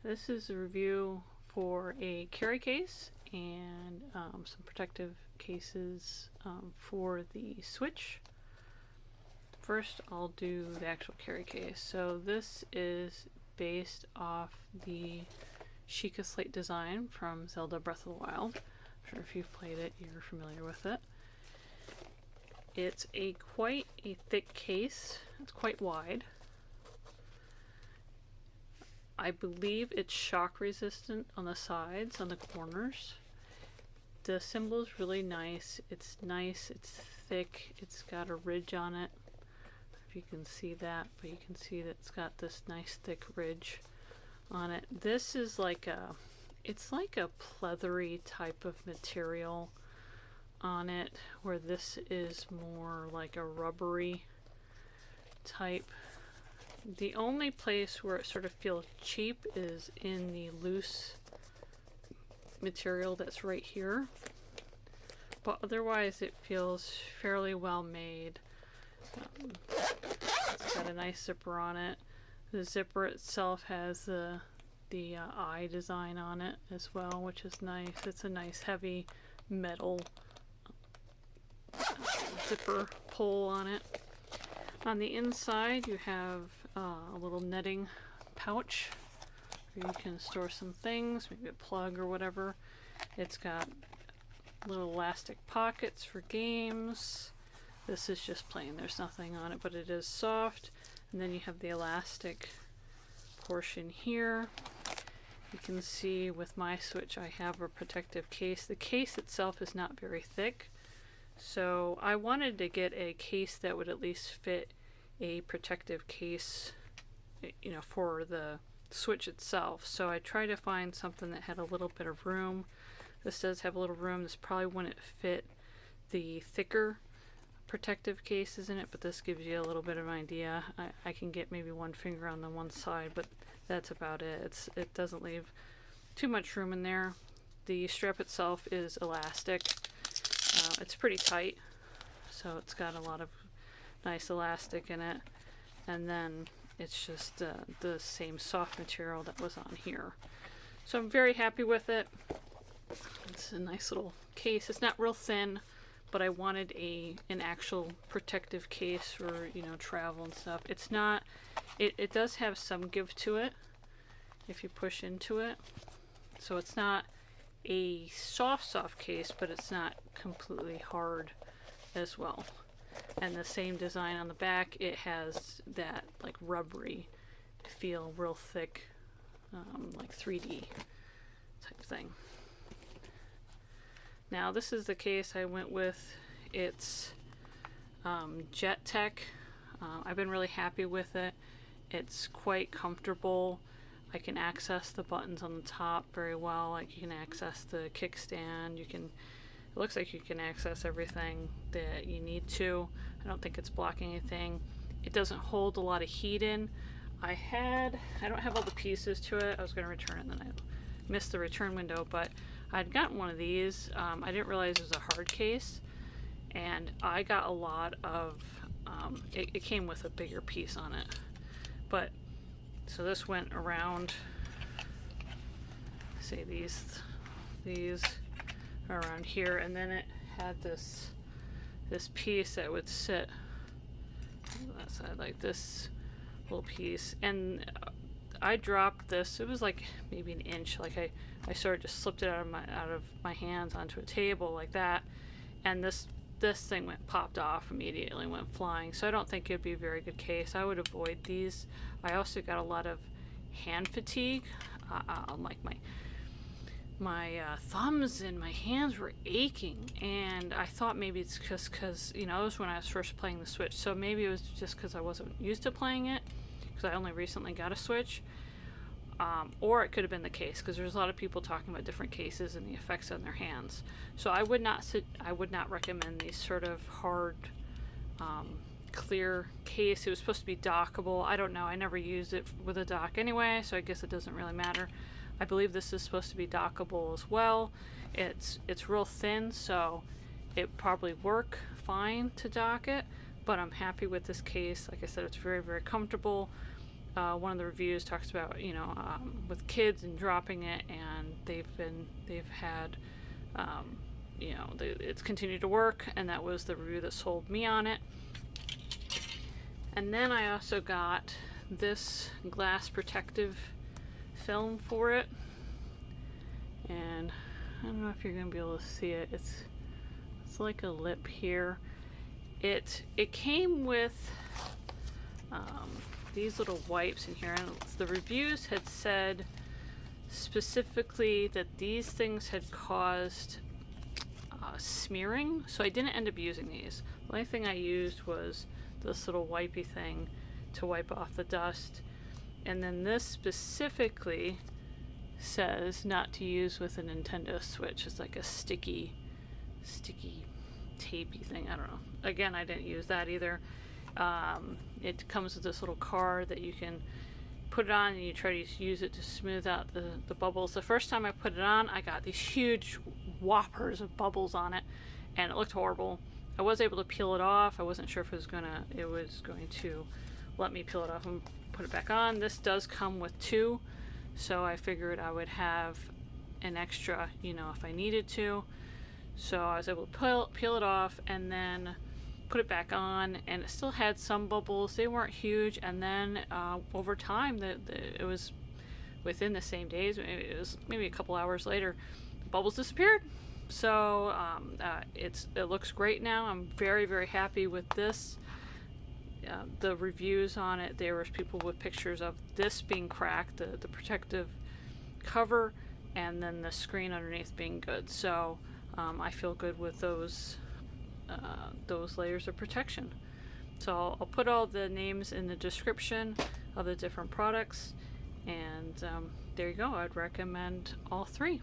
This is a review for a carry case and some protective cases for the Switch. First, I'll do the actual carry case. So this is based off the Sheikah Slate design from Zelda Breath of the Wild. I'm sure if you've played it, you're familiar with it. It's quite a thick case. It's quite wide. I believe it's shock resistant on the sides, on the corners. The symbol is really nice. It's thick, it's got a ridge on it. I don't know if you can see that, but you can see that it's got this nice thick ridge on it. This is it's like a pleathery type of material on it, where this is more like a rubbery type. The only place where it sort of feels cheap is in the loose material that's right here, but otherwise it feels fairly well made. It's got a nice zipper on it. The zipper itself has the eye design on it as well, which is nice. It's a nice heavy metal zipper pull on it. On the inside you have a little netting pouch where you can store some things, maybe a plug or whatever. It's got little elastic pockets for games. This is just plain, there's nothing on it, but it is soft. And then you have the elastic portion here. You can see with my Switch I have a protective case. The case itself is not very thick, so I wanted to get a case that would at least fit a protective case, you know, for the Switch itself. So I tried to find something that had a little bit of room. This does have a little room. This probably wouldn't fit the thicker protective cases in it, but this gives you a little bit of an idea. I can get maybe one finger on the one side, but that's about it. It doesn't leave too much room in there. The strap itself is elastic. It's pretty tight, so it's got a lot of nice elastic in it, and then it's just the same soft material that was on here. So I'm very happy with it. It's a nice little case. It's not real thin, but I wanted an actual protective case for, you know, travel and stuff. It's not, it does have some give to it if you push into it. So it's not a soft case, but it's not completely hard as well. And the same design on the back, it has that like rubbery feel, real thick, like 3D type thing. Now this is the case I went with. It's JETech. I've been really happy with it. It's quite comfortable. I can access the buttons on the top very well. Like, you can access the kickstand. It looks like you can access everything that you need to. I don't think it's blocking anything. It doesn't hold a lot of heat in. I don't have all the pieces to it. I was going to return it and then I missed the return window, but I'd gotten one of these. I didn't realize it was a hard case, and I got a lot of, it came with a bigger piece on it. But, so this went around, say these around here, and then it had this piece that would sit on that side, like this little piece. And I dropped this. It was like maybe an inch. Like I sort of just slipped it out of my hands onto a table like that, and this thing popped off immediately, went flying. So I don't think it'd be a very good case. I would avoid these. I also got a lot of hand fatigue. Like my thumbs and my hands were aching, and I thought maybe it's just because, you know, it was when I was first playing the Switch, so maybe it was just because I wasn't used to playing it, because I only recently got a Switch, or it could have been the case, because there's a lot of people talking about different cases and the effects on their hands. So I would not recommend these sort of hard, clear case. It was supposed to be dockable. I don't know. I never used it with a dock anyway, so I guess it doesn't really matter. I believe this is supposed to be dockable as well. It's real thin, so it probably work fine to dock it, but I'm happy with this case. Like I said, it's very, very comfortable. one of the reviews talks about, you know, with kids and dropping it, and they've had, you know, it's continued to work, and that was the review that sold me on it. And then I also got this glass protective film for it, and I don't know if you're gonna be able to see it. It's like a lip here. It came with these little wipes in here, and the reviews had said specifically that these things had caused smearing, so I didn't end up using these. The only thing I used was this little wipey thing to wipe off the dust, and then this specifically says not to use with a Nintendo Switch. It's like a sticky tapey thing. I don't know. Again, I didn't use that either. It comes with this little card that you can put it on, and you try to use it to smooth out the bubbles. The first time I put it on, I got these huge whoppers of bubbles on it, and it looked horrible. I was able to peel it off. I wasn't sure if it was going to let me peel it off and put it back on. This does come with two, so I figured I would have an extra, you know, if I needed to. So I was able to peel it off and then put it back on, and it still had some bubbles. They weren't huge, and then over time, it was within the same days, it was maybe a couple hours later, the bubbles disappeared. So it looks great now. I'm very, very happy with this. The reviews on it, there was people with pictures of this being cracked, the protective cover, and then the screen underneath being good. So I feel good with those layers of protection. So I'll put all the names in the description of the different products, and there you go. I'd recommend all three.